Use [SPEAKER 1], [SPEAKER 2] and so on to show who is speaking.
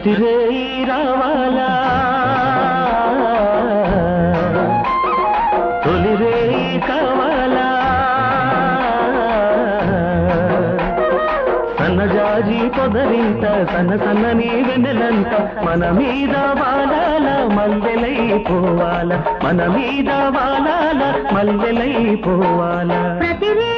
[SPEAKER 1] ప్రతిరే రావాలా తొలిరే కావాలా సన్నజాజి పొదరింత సన్న సన్నని వెన్నెలంత మన మీద వాలాల మల్లెలైపోవాల మన మీద వాలాల మల్లెలైపోవాల
[SPEAKER 2] ప్రతిరే